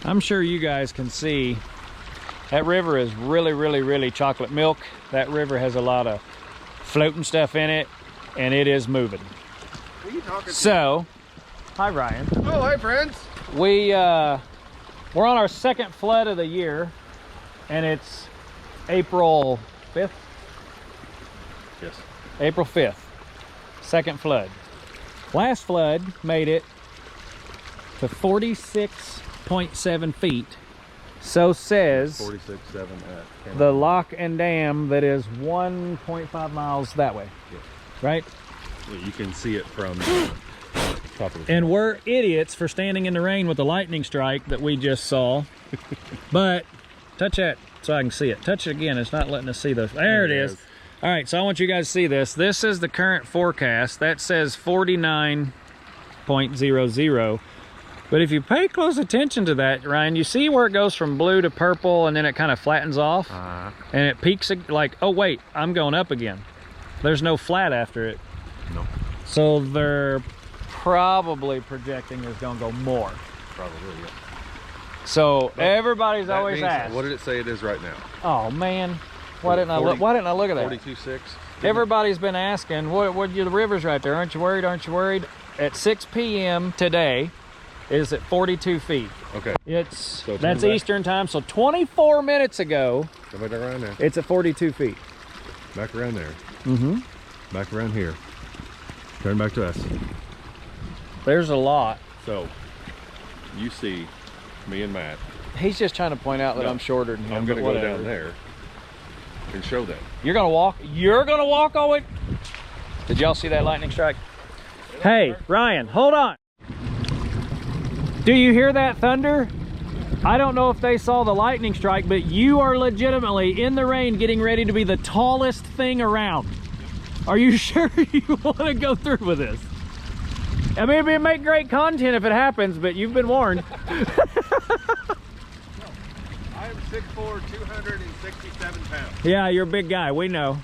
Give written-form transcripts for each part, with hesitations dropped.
I'm sure you guys can see that river is really chocolate milk. That river has a lot of floating stuff in it, and it is moving. Who are you talking to? So, hi Ryan. Oh, hi friends. We're on our second flood of the year, and it's April 5th? Yes. April 5th, second flood. Last flood made it to 46.7 feet. So says 46.7 at the lock and dam that is 1.5 miles that way. Yes. Right? Yeah, you can see it from top of the And we're idiots for standing in the rain with the lightning strike that we just saw. But touch that so I can see it. Touch it again. It's not letting us see those. There it is. All right, so I want you guys to see this. This is the current forecast. That says 49.00. But if you pay close attention to that, Ryan, you see where it goes from blue to purple and then it kind of flattens off? And it peaks like, oh wait, I'm going up again. There's no flat after it. No. So they're probably projecting it's going to go more. Probably, yeah. So But everybody's always means, asked. what did it say it is right now? Oh man, why didn't I look at that? 42.6. Everybody's been asking, what the river's right there. Aren't you worried? Aren't you worried? At 6 p.m. today is at 42 feet. Okay. That's Eastern time. So 24 minutes ago, Go back around there. it's at 42 feet. Back around there. Mm-hmm. Back around here. Turn back to us. There's a lot. So, you see me and Matt. He's just trying to point out that No, I'm shorter than him. I'm going to but go whatever. down there and show that. You're gonna walk? You're gonna walk all the way? Did y'all see that lightning strike? Hey, Ryan, hold on. Do you hear that thunder? I don't know if they saw the lightning strike, but you are legitimately in the rain getting ready to be the tallest thing around. Are you sure you want to go through with this? I mean, it'd make great content if it happens, but you've been warned. I am 6'4", 267 pounds. Yeah, you're a big guy, we know.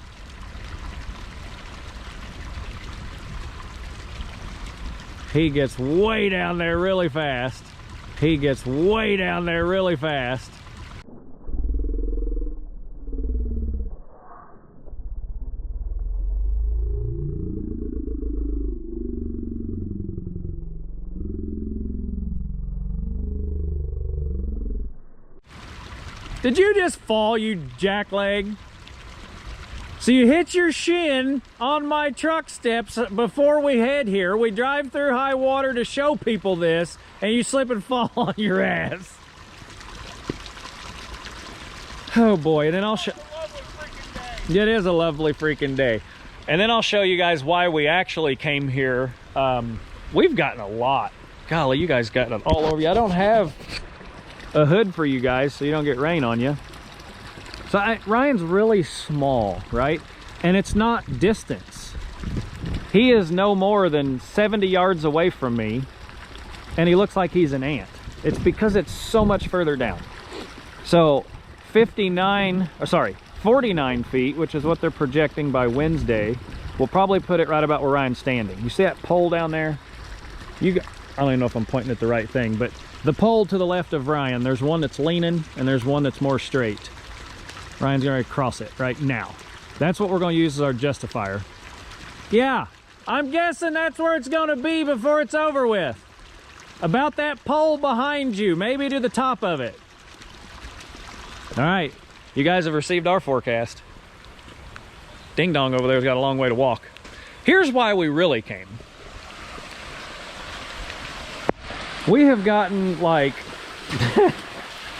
He gets way down there really fast. He gets way down there really fast. Did you just fall, you jackleg? So you hit your shin on my truck steps before we head here. We drive through high water to show people this, and you slip and fall on your ass. Oh boy, and then I'll show... It is a lovely freaking day. And then I'll show you guys why we actually came here. We've gotten a lot. Golly, you guys got it all over you. I don't have a hood for you guys so you don't get rain on you. So Ryan's really small, right? And it's not distance. He is no more than 70 yards away from me, and he looks like he's an ant. It's because it's so much further down. So 49 feet, which is what they're projecting by Wednesday, will probably put it right about where Ryan's standing. You see that pole down there? I don't even know if I'm pointing at the right thing, but the pole to the left of Ryan, there's one that's leaning and there's one that's more straight. Ryan's going to cross it right now. That's what we're going to use as our justifier. Yeah, I'm guessing that's where it's going to be before it's over with. About that pole behind you, maybe to the top of it. All right, you guys have received our forecast. Ding Dong over there's got a long way to walk. Here's why we really came. We have gotten like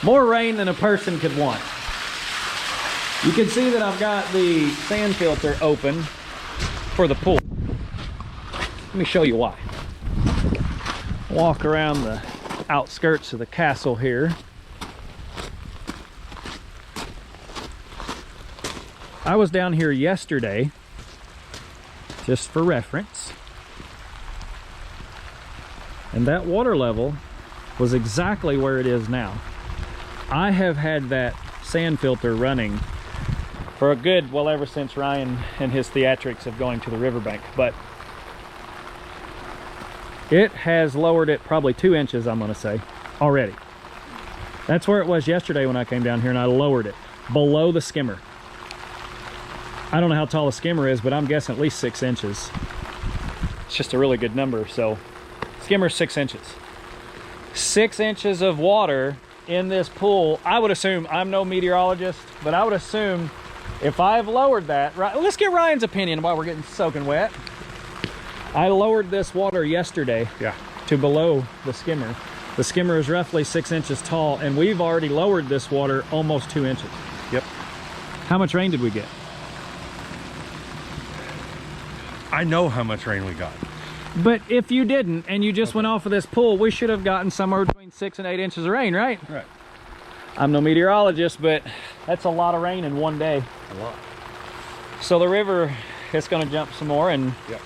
more rain than a person could want. You can see that I've got the sand filter open for the pool. Let me show you why. Walk around the outskirts of the castle here. I was down here yesterday, just for reference. And that water level was exactly where it is now. I have had that sand filter running for a good, well, ever since Ryan and his theatrics of going to the riverbank, but it has lowered it probably 2 inches, I'm gonna say, already. That's where it was yesterday when I came down here, and I lowered it below the skimmer. I don't know how tall the skimmer is, but I'm guessing at least 6 inches. It's just a really good number. So skimmer's 6 inches. 6 inches of water in this pool. I would assume, I'm no meteorologist, but I would assume if I've lowered that, right, let's get Ryan's opinion while we're getting soaking wet. I lowered this water yesterday, Yeah. to below the skimmer. The skimmer is roughly 6 inches tall, and we've already lowered this water almost 2 inches. Yep. How much rain did we get? I know how much rain we got. But if you didn't, and you just went off of this pool, we should have gotten somewhere between 6 and 8 inches of rain, right? Right. I'm no meteorologist, but that's a lot of rain in one day. A lot. So the river is gonna jump some more, and Yep.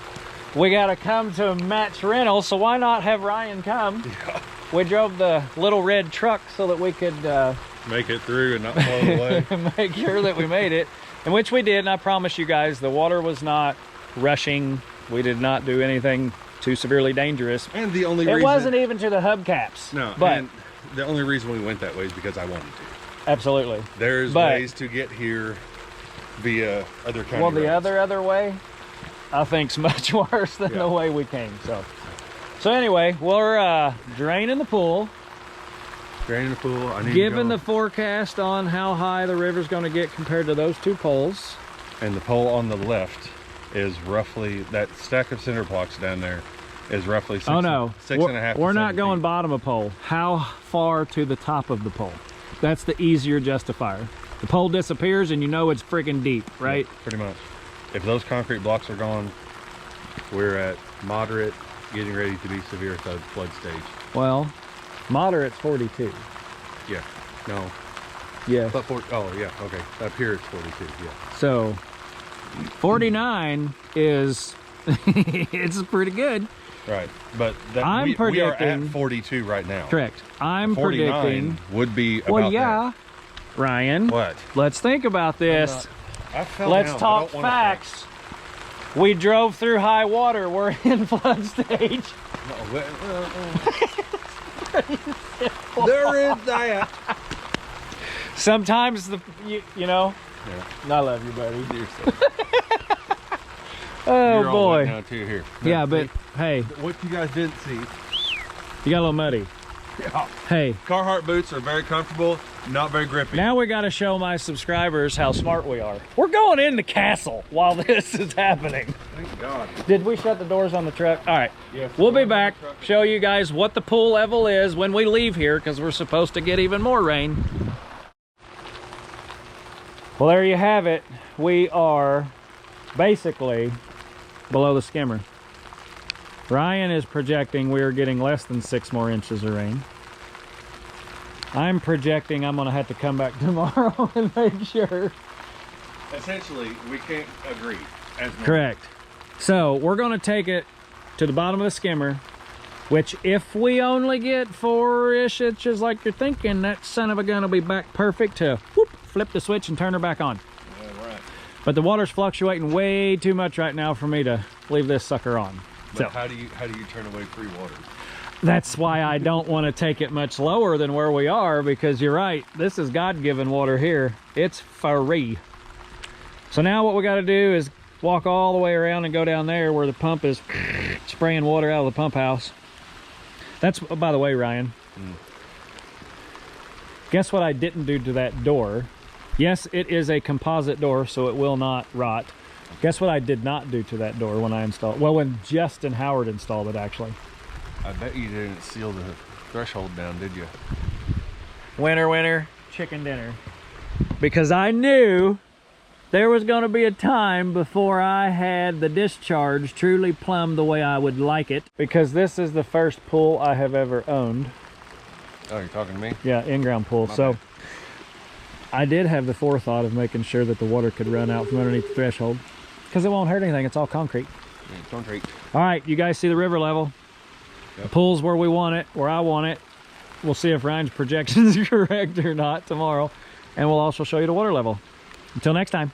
we gotta come to Matt's rental, so why not have Ryan come? Yeah. We drove the little red truck so that we could Make it through and not float away. make sure that we made it, and which we did. And I promise you guys, the water was not rushing. We did not do anything too severely dangerous. And the only It reason... wasn't even to the hubcaps. No, but and the only reason we went that way is because I wanted to. absolutely. There's But- ways to get here via other county Well, the roads. other way, I think's much worse than Yeah. the way we came. So anyway, we're draining the pool, Draining the pool. I need giving to the go. forecast on how high the river's going to get compared to those two poles. And the pole on the left is roughly, that stack of cinder blocks down there is roughly six, Oh no, six and a half to we're not 7 going feet. bottom of pole. How far to the top of the pole? That's the easier justifier. The pole disappears and you know it's freaking deep, right? Yeah, pretty much. If those concrete blocks are gone, we're at moderate, getting ready to be severe flood stage. Well, moderate's 42. Yeah. No. Yeah. But oh yeah, okay. Up here it's 42, yeah. So 49 is it's pretty good. Right. But that, I'm we are at predicting- 42 right now. Correct. I'm 49 predicting. would be about Well, yeah, Ryan. that. What? Let's think about this. I fell Let's down. I talk don't wanna facts. We drove through high water. We're in flood stage. fall. No, there is that. Sometimes you know. Yeah. I love you, buddy. You're so, Oh you're all wet boy. now too here. Yeah, but hey, What you guys didn't see. you got a little muddy. Yeah. Hey, Carhartt boots are very comfortable, not very grippy. now we got to show my subscribers how smart we are. We're going in the castle while this is happening. Thank God. Did we shut the doors on the truck? All right. Yes. We'll be back, show you guys what the pool level is when we leave here, because we're supposed to get even more rain. Well, there you have it. We are basically below the skimmer. Ryan is projecting we are getting less than 6 more inches of rain. I'm projecting I'm gonna have to come back tomorrow and make sure. Essentially, we can't agree. As normal. Correct. So we're gonna take it to the bottom of the skimmer, which if we only get 4-ish inches like you're thinking, that son of a gun will be back perfect to whoop, flip the switch and turn her back on. Yeah, right. But the water's fluctuating way too much right now for me to leave this sucker on. But So how do you turn away free water? that's why I don't want to take it much lower than where we are, because you're right, this is God-given water here. It's free. So now what we got to do is walk all the way around and go down there where the pump is spraying water out of the pump house. That's, oh, by the way, Ryan, guess what I didn't do to that door? Yes, it is a composite door, so it will not rot. Guess what I did not do to that door when I installed, well, when Justin Howard installed it, actually. I bet you didn't seal the threshold down, did you? Winner, winner, chicken dinner. Because I knew there was going to be a time before I had the discharge truly plumbed the way I would like it. Because this is the first pool I have ever owned. Oh, you're talking to me? Yeah, in-ground pool. My So bad. I did have the forethought of making sure that the water could run out from underneath the threshold. Because it won't hurt anything, it's all concrete. Yeah, concrete. All right, you guys see the river level? Yep. The pool's where we want it, where I want it. We'll see if Ryan's projections are correct or not tomorrow. And we'll also show you the water level. Until next time.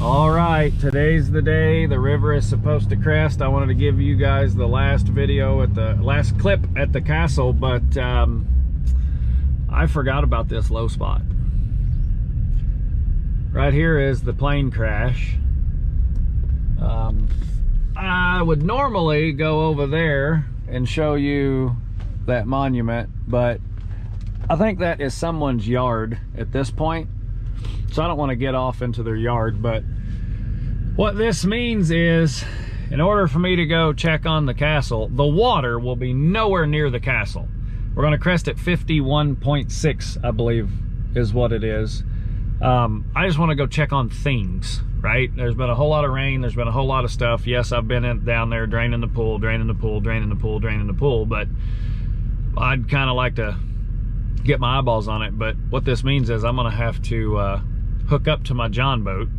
All right. right, today's the day. The river is supposed to crest. I wanted to give you guys the last video at the last clip at the castle, but I forgot about this low spot. Right here is the plane crash. I would normally go over there and show you that monument, but I think that is someone's yard at this point, so I don't want to get off into their yard. But what this means is, in order for me to go check on the castle, the water will be nowhere near the castle. We're going to crest at 51.6, I believe is what it is. I just want to go check on things, right? There's been a whole lot of rain. There's been a whole lot of stuff. Yes, I've been down there draining the pool, draining the pool, draining the pool, draining the pool, but I'd kind of like to get my eyeballs on it. But what this means is I'm going to have to hook up to my John boat,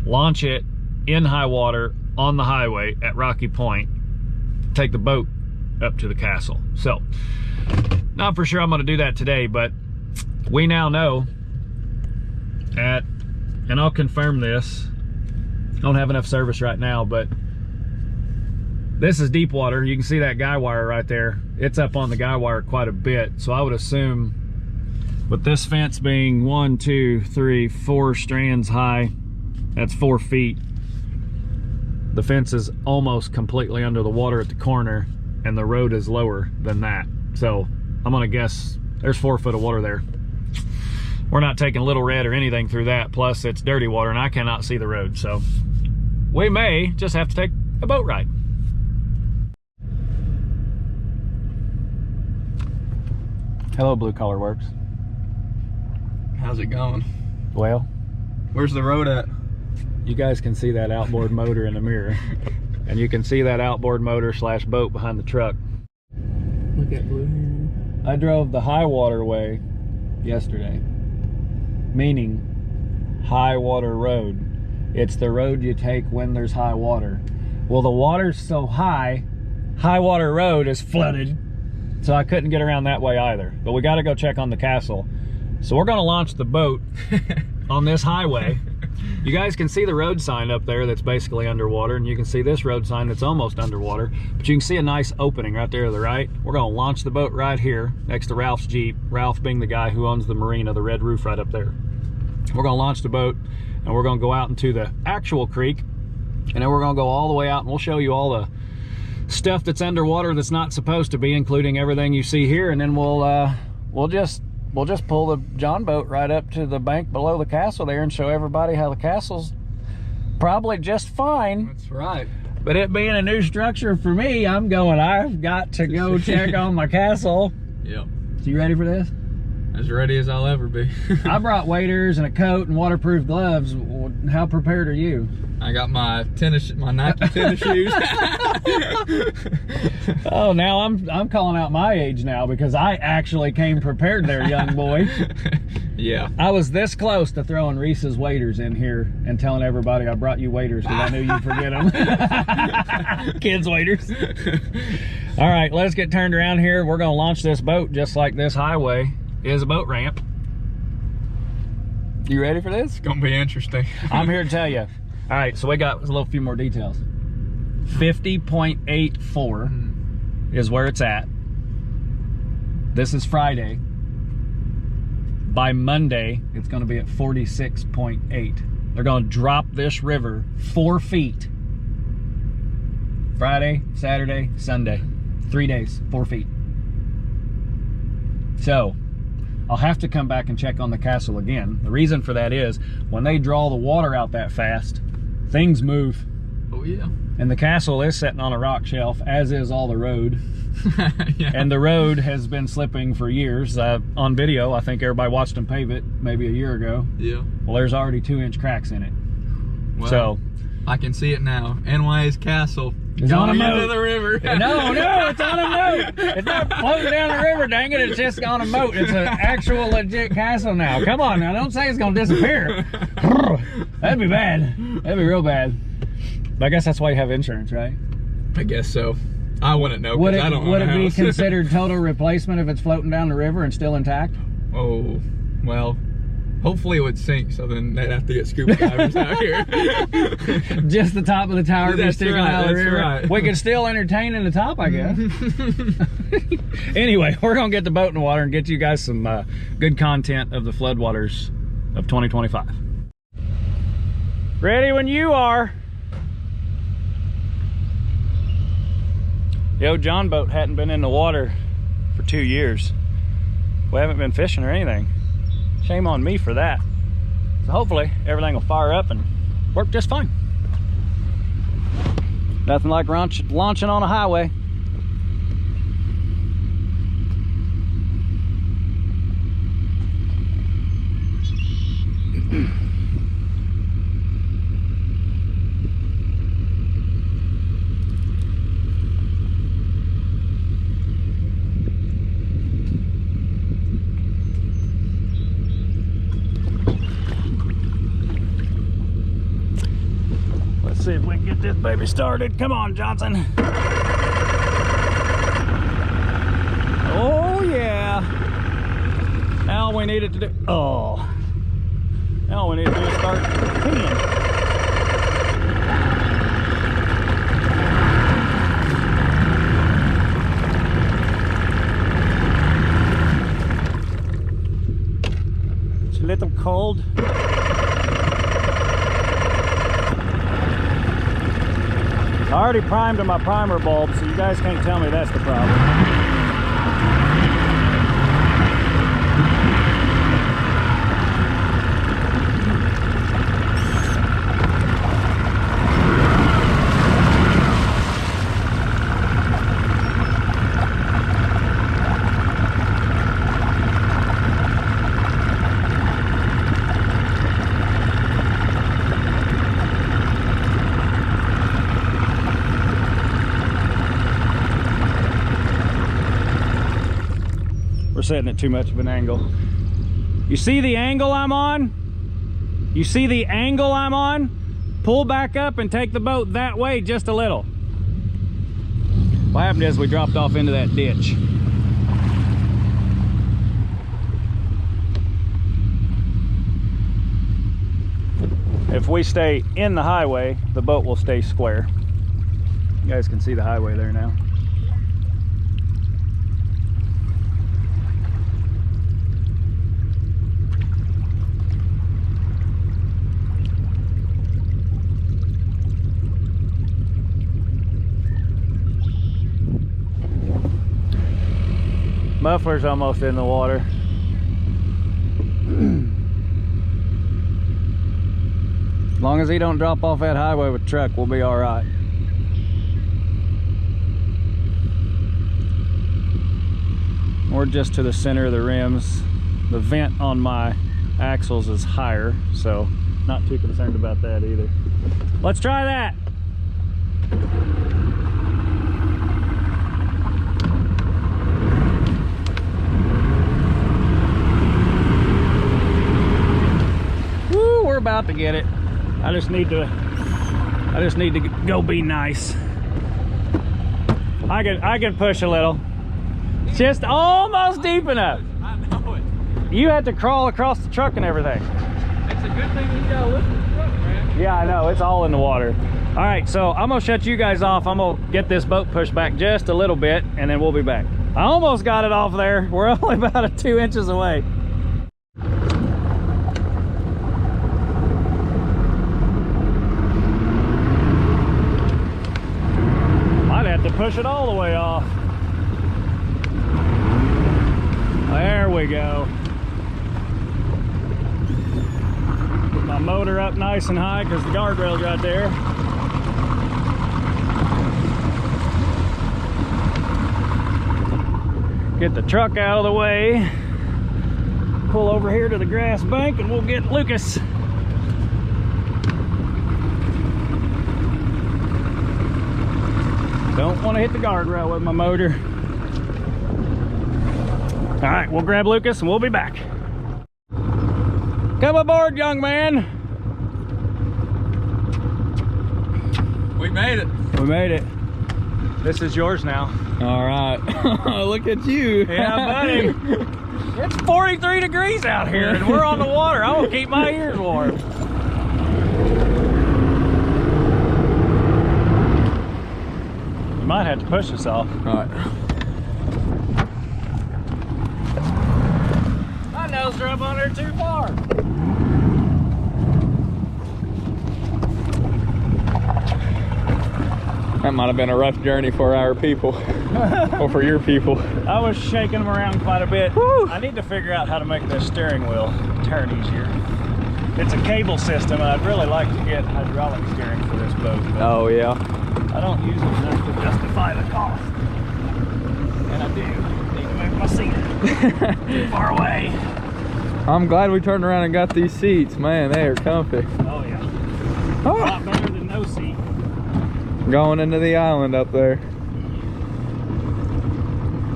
launch it in high water on the highway at Rocky Point, take the boat up to the castle. So, not for sure I'm going to do that today, but we now know at, and I'll confirm this, I don't have enough service right now, but this is deep water. You can see that guy wire right there. It's up on the guy wire quite a bit, so I would assume with this fence being 1, 2, 3, 4 strands high, that's 4 feet. The fence is almost completely under the water at the corner, and the road is lower than that. So I'm gonna guess there's 4 foot of water there. We're not taking Little Red or anything through that, plus it's dirty water and I cannot see the road, so we may just have to take a boat ride. Hello, Blue Collar Works. How's it going? Well, Where's the road at? you guys can see that outboard motor in the mirror, and you can see that outboard motor slash boat behind the truck. Look at Blue. I drove the high water way yesterday, meaning high water road. It's the road you take when there's high water. Well, the water's so high, high water road is flooded, so I couldn't get around that way either. But we got to go check on the castle. So we're going to launch the boat on this highway. You guys can see the road sign up there that's basically underwater, and you can see this road sign that's almost underwater, but you can see a nice opening right there to the right. We're going to launch the boat right here next to Ralph's Jeep, Ralph being the guy who owns the marina, the red roof right up there. We're going to launch the boat, and we're going to go out into the actual creek, and then we're going to go all the way out, and we'll show you all the stuff that's underwater that's not supposed to be, including everything you see here, and then we'll just pull the John boat right up to the bank below the castle there and show everybody how the castle's probably just fine. That's right. But it being a new structure for me, I've got to go check on my castle. Yep. So you ready for this? As ready as I'll ever be. I brought waders and a coat and waterproof gloves. How prepared are you? I got my Nike tennis shoes. Oh, now I'm calling out my age now, because I actually came prepared there, young boy. Yeah. I was this close to throwing Reese's waders in here and telling everybody I brought you waders because I knew you'd forget them. Kids waders. All right, let's get turned around here. We're going to launch this boat just like this highway is a boat ramp. You ready for this? It's gonna be interesting. I'm here to tell you. All right, so we got a little few more details. 50.84 is where it's at. This is Friday. By Monday, it's going to be at 46.8. They're going to drop this river 4 feet. Friday, Saturday, Sunday. 3 days, 4 feet. So, I'll have to come back and check on the castle again. The reason for that is, when they draw the water out that fast, things move. Oh yeah. And the castle is sitting on a rock shelf, as is all the road. Yeah. And the road has been slipping for years. On video, I think everybody watched them pave it maybe a year ago. Yeah. Well, there's already 2-inch cracks in it. Well, So I can see it now. NY's castle. It's on a going into moat. the river. no, it's on a moat. It's not floating down the river, dang it. It's just on a moat. It's an actual legit castle now. Come on now, don't say it's gonna disappear. That'd be bad. That'd be real bad. But I guess that's why you have insurance, right? I guess so. I wouldn't know, Would because I don't own it a be house. considered total replacement if it's floating down the river and still intact? Oh, well, Hopefully it would sink, so then they'd have to get scuba divers out here. Just the top of the tower be That's sticking right, out of the that's river. right. We can still entertain in the top, I guess. Anyway, we're gonna get the boat in the water and get you guys some good content of the floodwaters of 2025. Ready when you are. Yo, John boat hadn't been in the water for 2 years. We haven't been fishing or anything. Shame on me for that. So hopefully everything will fire up and work just fine. Nothing like launching on a highway. Let's see if we can get this baby started. Come on, Johnson. Oh yeah. Now all we need it to do, now all we need to do is start peeing. It's a little cold. I already primed my primer bulb, so you guys can't tell me that's the problem. We're setting at too much of an angle. You see the angle I'm on? You see the angle I'm on? Pull back up and take the boat that way just a little. What happened is we dropped off into that ditch. If we stay in the highway, the boat will stay square. You guys can see the highway there now. Muffler's almost in the water. As long as he don't drop off that highway with truck, we'll be all right. We're just to the center of the rims. The vent on my axles is higher, so not too concerned about that either. Let's try that. Woo, we're about to get it. I just need to go be nice. I can push a little. It's just almost deep enough. I know it. You had to crawl across the truck and everything. It's a good thing you gotta lift the truck, man. Yeah, I know, it's all in the water. All right, so I'm gonna shut you guys off. I'm gonna get this boat pushed back just a little bit and then we'll be back. I almost got it off there. We're only about 2 inches away. Might have to push it all the way off. There we go. Put my motor up nice and high because the guardrail's right there. Get the truck out of the way. Pull over here to the grass bank and we'll get Lucas. Don't want to hit the guardrail with my motor. All right, we'll grab Lucas and we'll be back. Come aboard, young man. We made it. We made it. This is yours now. All right. Look at you. Yeah, buddy. It's 43 degrees out here and we're on the water. I will keep my ears warm. You might have to push us off. All right. My nose are up on there too far. That might have been a rough journey for our people, or for your people. I was shaking them around quite a bit. Whew. I need to figure out how to make this steering wheel turn easier. It's a cable system, and I'd really like to get hydraulic steering for this boat, but Oh yeah. I don't use it enough to justify the cost. And I do need to move my seat too far away. I'm glad we turned around and got these seats. Man, they are comfy. Oh yeah, a Oh, lot better than no seat. going into the island up there.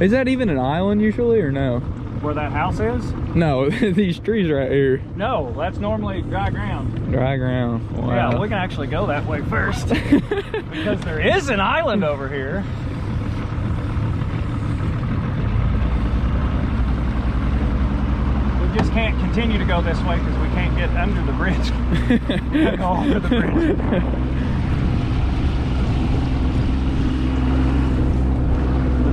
Is that even an island usually, or no? Where that house is? No, these trees right here. No, that's normally dry ground. Dry ground. Wow. Yeah, we can actually go that way first because there is an island over here. We just can't continue to go this way because we can't get under the bridge. We gotta go over the bridge.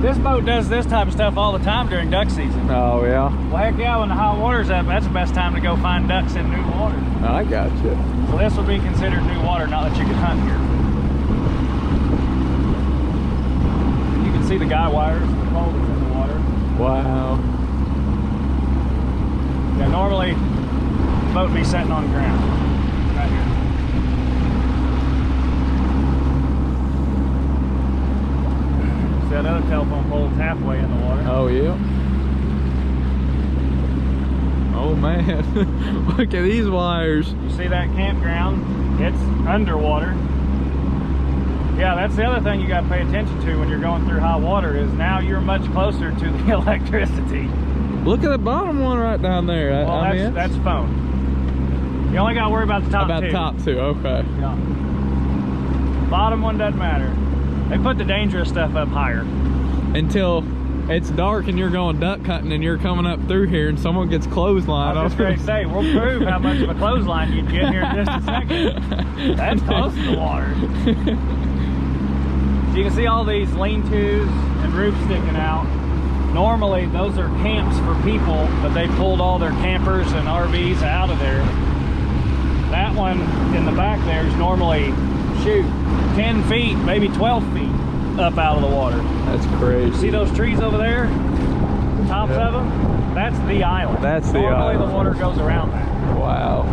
This boat does this type of stuff all the time during duck season. Oh yeah. Well, heck yeah, when the hot water's up, that's the best time to go find ducks in new water. I got you. So this would be considered new water, not that you can hunt here. You can see the guy wires, the pole that's in the water. Wow. Yeah, normally the boat would be sitting on the ground, right here. See that other telephone pole that's halfway in the water? Oh yeah. Oh man, look at these wires. You see that campground? It's underwater. Yeah, that's the other thing you got to pay attention to when you're going through high water is now you're much closer to the electricity. Look at the bottom one right down there. Well, I mean, that's phone. You only got to worry about the top about two. top two. Okay. Yeah. Bottom one doesn't matter. They put the dangerous stuff up higher. Until it's dark and you're going duck hunting and you're coming up through here and someone gets clotheslined. I was just going to say, we'll prove how much of a clothesline you'd get here in just a second. That's close to the water. So you can see all these lean-tos and roofs sticking out. Normally, those are camps for people, but they pulled all their campers and RVs out of there. That one in the back there is normally, shoot, 10 feet, maybe 12 feet up out of the water. That's crazy. See those trees over there? The tops of them? That's the island. That's the Normally island. the water goes around that. Wow.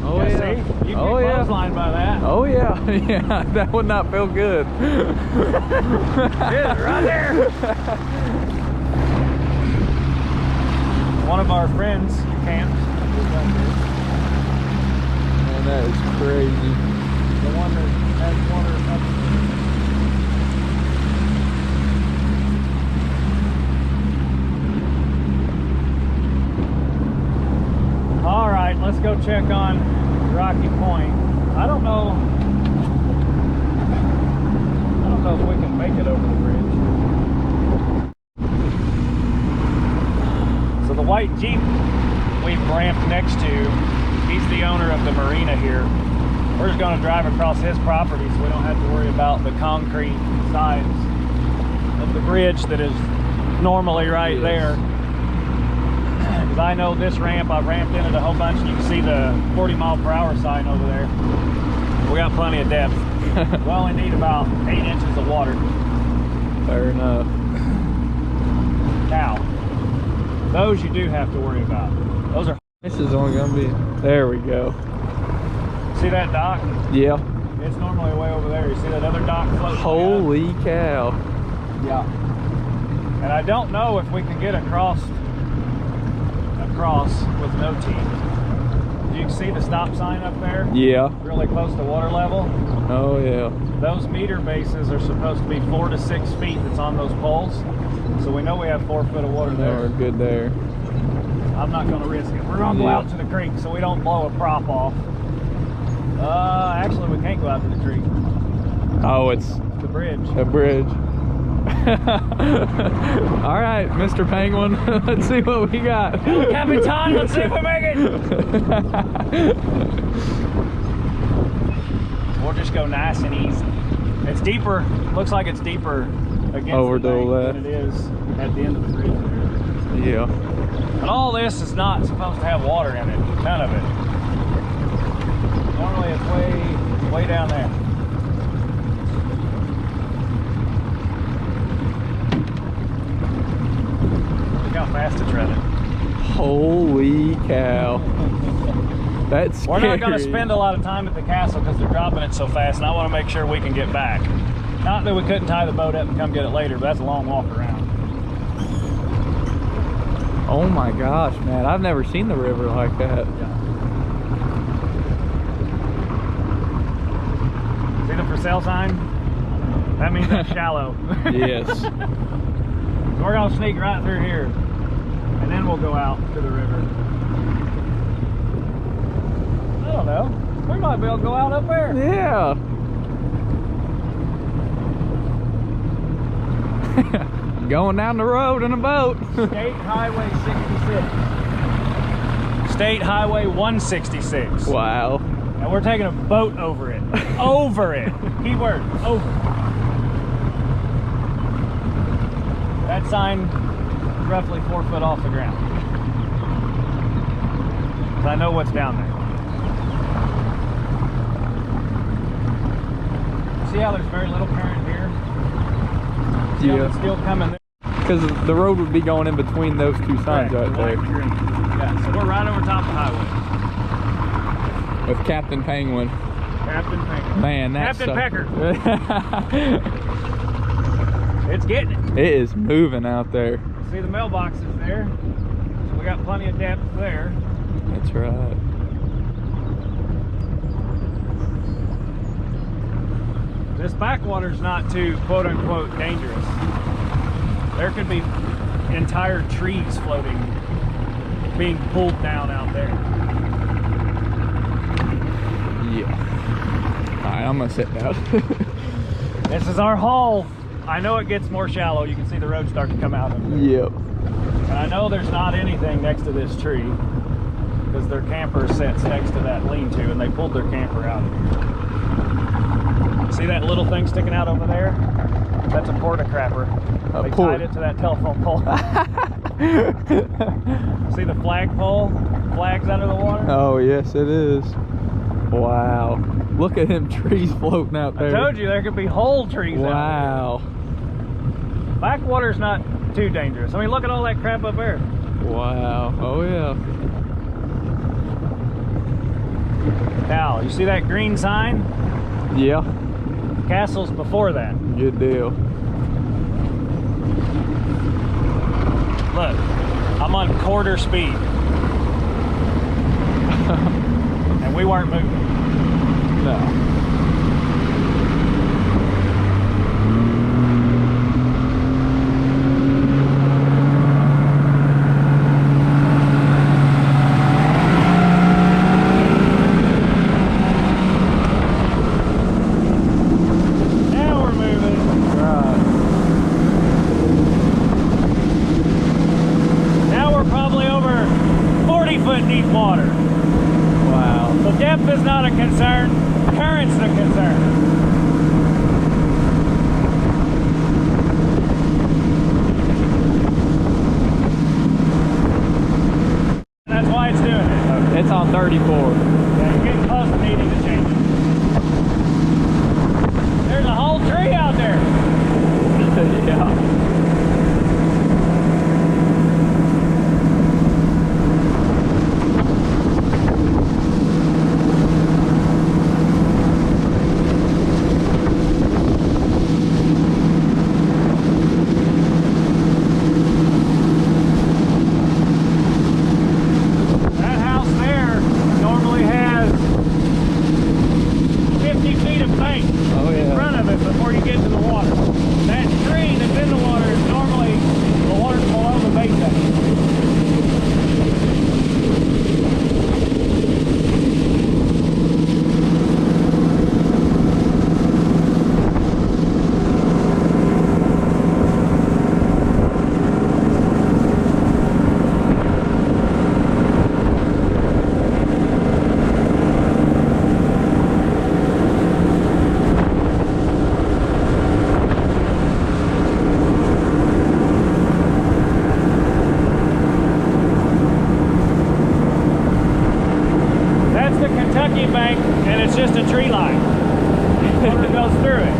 Oh Yeah, yeah. see? You can Oh get yeah. clotheslined by that. Oh yeah. Yeah, that would not feel good. Yeah, right there. One of our friends camps. Man, that is crazy. The one that has water up. All right, let's go check on Rocky Point. I don't know if we can make it over the bridge. So the white Jeep we've ramped next to, he's the owner of the marina here. We're just going to drive across his property so we don't have to worry about the concrete sides of the bridge that is normally right there. Because I know this ramp, I've ramped in it a whole bunch, and you can see the 40-mile-per-hour sign over there. We got plenty of depth. We only need about 8 inches of water. Fair enough. Now, those you do have to worry about. Those are, This is only gonna be. There we go. see that dock? Yeah. It's normally way over there. You see that other dock floating? Holy cow. Yeah. And I don't know if we can get across with no T. You can see the stop sign up there? Yeah. Really close to water level. Oh yeah. Those meter bases are supposed to be 4 to 6 feet that's on those poles. So we know we have 4 foot of water We're there. good there. I'm not going to risk it. We're going to go out to the creek so we don't blow a prop off. Actually, we can't go out to the creek. Oh, it's the bridge. A bridge. All right, Mr. Penguin. Let's see what we got. Capitan, let's see if we make it. We'll just go nice and easy. It's deeper. Looks like it's deeper against Over the the bank left. than it is at the end of the bridge there. Yeah. But all this is not supposed to have water in it. None of it. Normally it's way down there. Look how fast it's running. Holy cow. That's We're not going to scary. spend a lot of time at the castle because they're dropping it so fast, and I want to make sure we can get back. Not that we couldn't tie the boat up and come get it later, but that's a long walk around. Oh my gosh, man. I've never seen the river like that. See the for sale sign? That means it's shallow. Yes. So we're going to sneak right through here, and then we'll go out to the river. I don't know. We might be able to go out up there. Yeah. Going down the road in a boat. State Highway 66. State Highway 166. Wow. And we're taking a boat over it. Over it. Keyword, over. That sign roughly 4 foot off the ground. So I know what's down there. See how there's very little current here? See how it's still coming there? Because the road would be going in between those two signs right White there. and green. Yeah, so we're right over top of the highway. With Captain Penguin. Captain Pecker. Man, that's Captain Pecker. It's getting it. It is moving out there. See the mailboxes there? So we got plenty of depth there. That's right. This backwater's not too quote unquote dangerous. There could be entire trees floating, being pulled down out there. Yeah. Alright, I'm gonna sit down. This is our haul. I know it gets more shallow. You can see the road start to come out of there. Yep. And I know there's not anything next to this tree because their camper sits next to that lean-to and they pulled their camper out of here. See that little thing sticking out over there? That's a porta crapper. They tied it to that telephone pole. See the flagpole? Flag's under the water? Oh, yes, it is. Wow. Look at them trees floating out there. I told you there could be whole trees out Wow. there. Backwater's not too dangerous. I mean, look at all that crap up there. Wow. Oh, yeah. Now, you see that green sign? Yeah. Castle's before that. Good deal. Look, I'm on quarter speed. And we weren't moving. No. Now we're moving. Right. Now we're probably over 40 foot deep water. Wow. So depth is not a concern, current's the concern. That's why it's doing it. It's on 34. Yeah, you're getting close to needing to change it. There's a whole tree out there. Yeah. That house there normally had vacuum bank, and it's just a tree line. Water goes through it.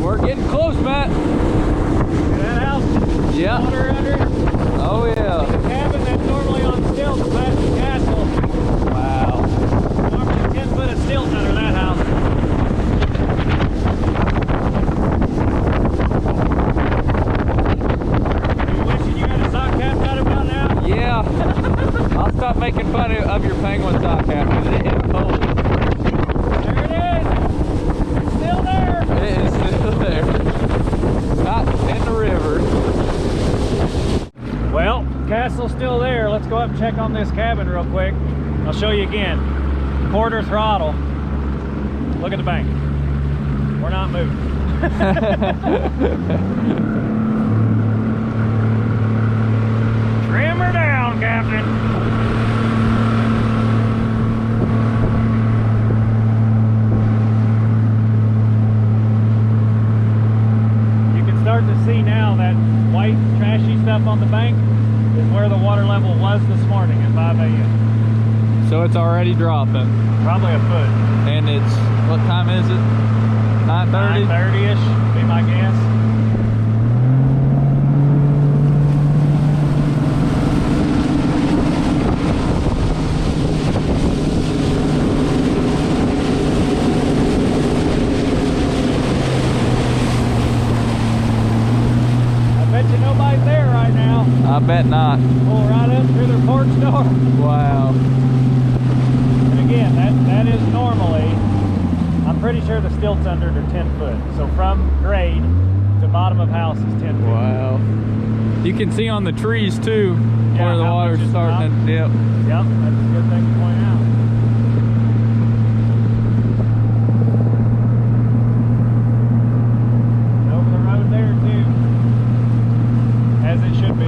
We're getting close, Matt. See that house? Yeah. Water under it. Oh yeah. The cabin that's normally on stilts past the castle. Wow. Normally 10 foot of stilts under that house. You wishing you had a sock cap right about now? Yeah. I'll stop making fun of your penguin sock cap because it is cold. There it is. It's still there. It is still there. Not in the river. Well, castle's still there. Let's go up and check on this cabin real quick. I'll show you again. Quarter throttle. Look at the bank. We're not moving. Trim her down, Captain. You can start to see now that white trashy stuff on the bank is where the water level was this morning at 5 a.m. So it's already dropping. Probably a foot. And it's, what time is it? 9:30? 9:30-ish, be my guess. I bet you nobody's there right now. I bet not. Pull right up through their porch door. Wow. And again, that is normally, I'm pretty sure the stilts under it are 10 foot. So from grade to bottom of house is 10 feet. Wow. You can see on the trees too Yeah, where the how water's much is starting to dip. Yep, that's a good thing to point out. And over the road there too, as it should be.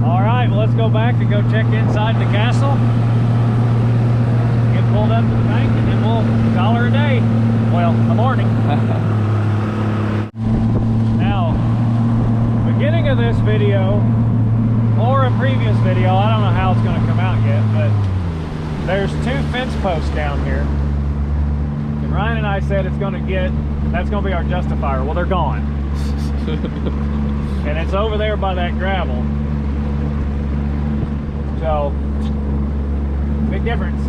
All right, well let's go back and go check inside the castle. Get pulled up to the bank and then we'll call her a day. Well, a morning. Now, beginning of this video, or a previous video, I don't know how it's going to come out yet, but there's 2 fence posts down here. And Ryan and I said it's going to get, that's going to be our justifier. Well, they're gone. And it's over there by that gravel. So, big difference.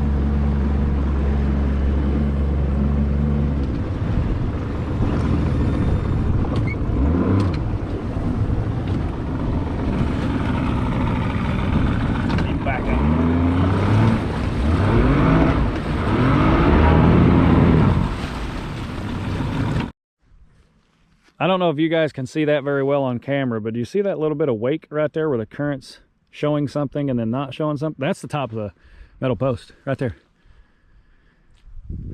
Back up. I don't know if you guys can see that very well on camera, but do you see that little bit of wake right there where the current's showing something and then not showing something? That's the top of the metal post right there.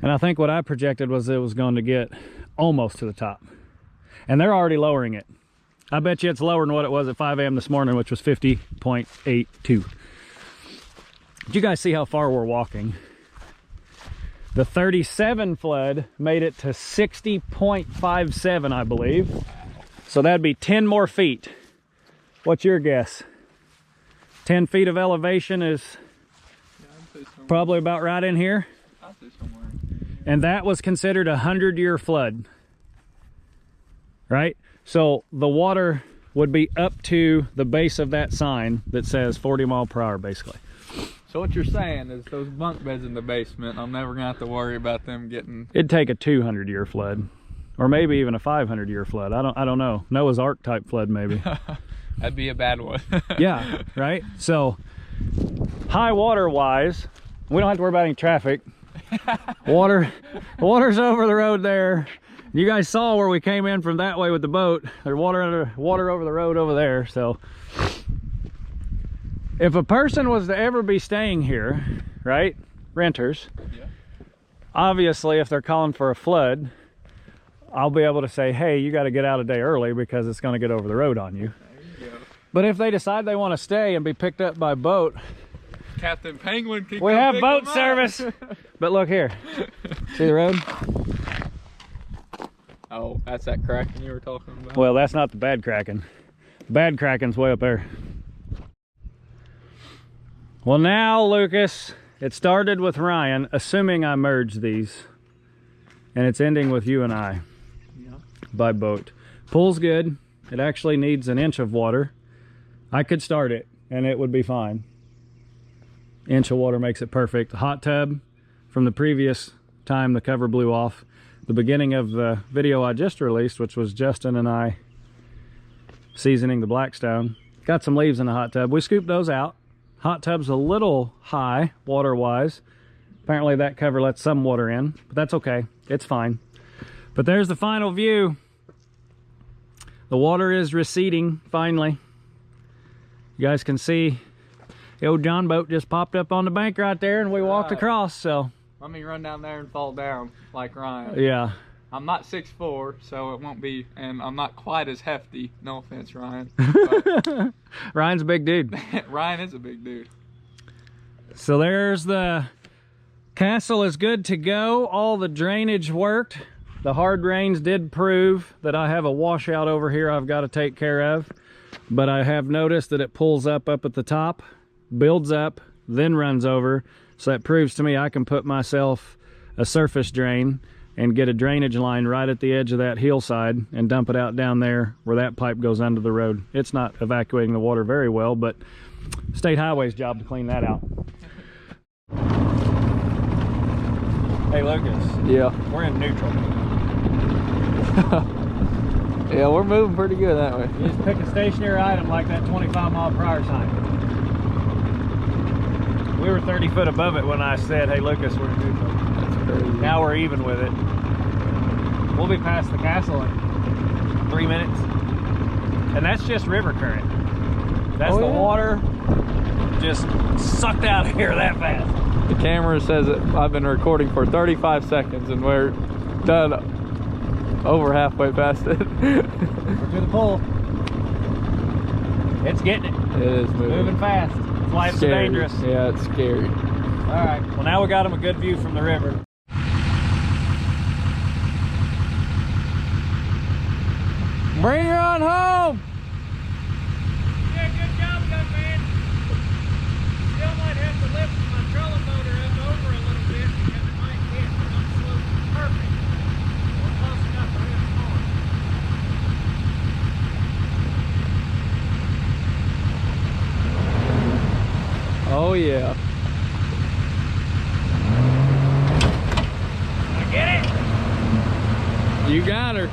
And I think what I projected was it was going to get almost to the top. And they're already lowering it. I bet you it's lower than what it was at 5 a.m. this morning, which was 50.82. Did you guys see how far we're walking? The 37 flood made it to 60.57, I believe. So that'd be 10 more feet. What's your guess? 10 feet of elevation is probably about right in here. And that was considered a 100-year flood, right? So the water would be up to the base of that sign that says 40 miles per hour, basically. So what you're saying is those bunk beds in the basement, I'm never gonna have to worry about them getting... It'd take a 200-year flood, or maybe even a 500-year flood. I don't know. Noah's Ark type flood, maybe. That'd be a bad one. Yeah, right? So high water wise, we don't have to worry about any traffic. Water's over the road there. You guys saw where we came in from that way with the boat. There's water over the road over there. So if a person was to ever be staying here, right, renters, Yeah. obviously if they're calling for a flood, I'll be able to say, hey, you got to get out a day early because it's going to get over the road on you. There you go. But if they decide they want to stay and be picked up by boat, Captain Penguin can we come have pick boat them up. service. But look here, see the road? Oh, that's that Kraken you were talking about. Well, that's not the bad Kraken. The bad Kraken's way up there. Well, now, Lucas, it started with Ryan, assuming I merged these, and it's ending with you and I. Yeah. By boat. Pool's good. It actually needs an inch of water. I could start it and it would be fine. Inch of water makes it perfect. The hot tub from the previous time the cover blew off, the beginning of the video I just released, which was Justin and I seasoning the Blackstone, got some leaves in the hot tub. We scooped those out. Hot tub's a little high water wise. Apparently that cover lets some water in, but that's okay. It's fine. But there's the final view. The water is receding finally. You guys can see the old John boat just popped up on the bank right there and we walked across, so. Let me run down there and fall down like Ryan. Yeah. I'm not 6'4", so it won't be, and I'm not quite as hefty. No offense, Ryan. Ryan's a big dude. Ryan is a big dude. So there's the castle is good to go. All the drainage worked. The hard rains did prove that I have a washout over here I've got to take care of. But I have noticed that it pulls up at the top, builds up, then runs over. So that proves to me I can put myself a surface drain and get a drainage line right at the edge of that hillside and dump it out down there where that pipe goes under the road. It's not evacuating the water very well, but State Highway's job to clean that out. Hey Lucas. Yeah. We're in neutral. Yeah, we're moving pretty good that way. You just pick a stationary item like that 25-mile-per-hour sign. We were 30 foot above it when I said, hey Lucas, we're in neutral. That's crazy. Now we're even with it. We'll be past the castle in 3 minutes. And that's just river current. That's the water just sucked out of here that fast. The camera says that I've been recording for 35 seconds and we're done over halfway past it. We're to the pool. It's getting it. It is Moving fast. That's why it's so dangerous. Yeah, it's scary. All right. Well, now we got them a good view from the river. Bring her on home! Yeah, good job, young man. Still might have to lift my trolling motor up over a little bit because it might hit, but I'm slow. Perfect. We're close enough for him to Oh yeah. I get it. You got her.